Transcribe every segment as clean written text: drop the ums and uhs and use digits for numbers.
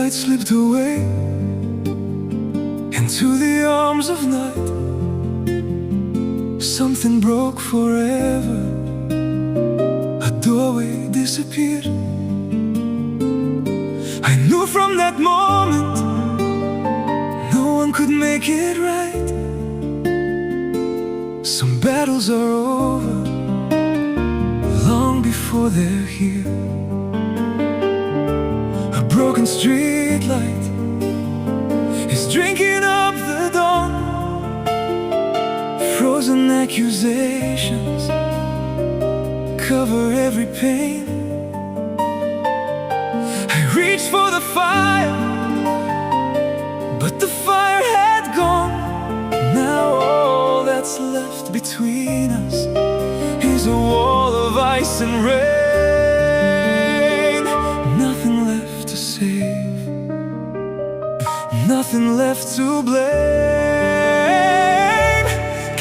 light slipped away into the arms of night. Something broke forever. A doorway disappeared. I knew from that moment no one could make it right. Some battles are over long before they're here. A broken street light is drinking up the dawn. Frozen accusations cover every pain. I reached for the fire, but the fire had gone. Now all that's left between us is a wall of ice and rain. Nothing left to save, nothing left to blame.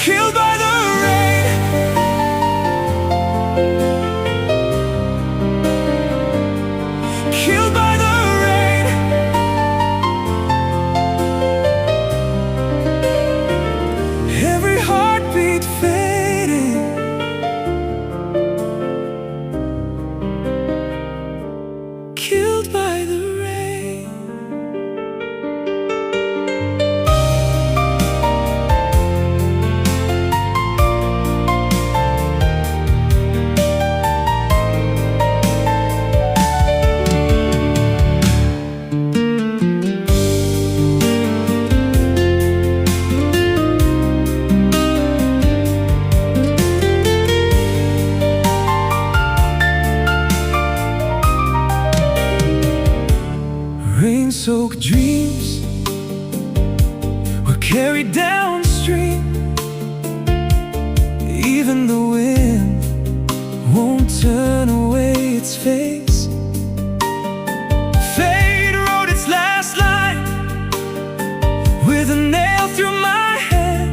Killed by the rain, killed by the rain. Every heartbeat fading, killed by the rain. Rain-soaked dreams were carried downstream. Even the wind won't turn away its face. Fate wrote its last line with a nail through my head,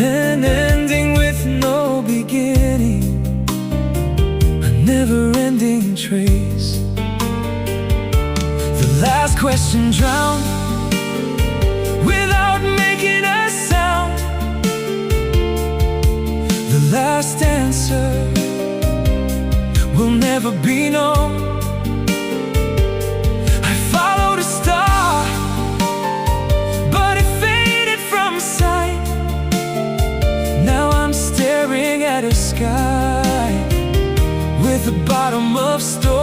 an ending with no beginning, a never-ending trace. Last question drowned without making a sound. The last answer will never be known. I followed a star, but it faded from sight. Now I'm staring at a sky with a bottom of stone.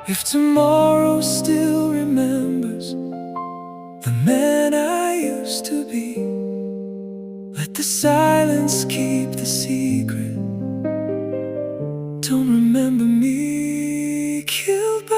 If tomorrow still remembers the man I used to be, let the silence keep the secret. Don't remember me killed by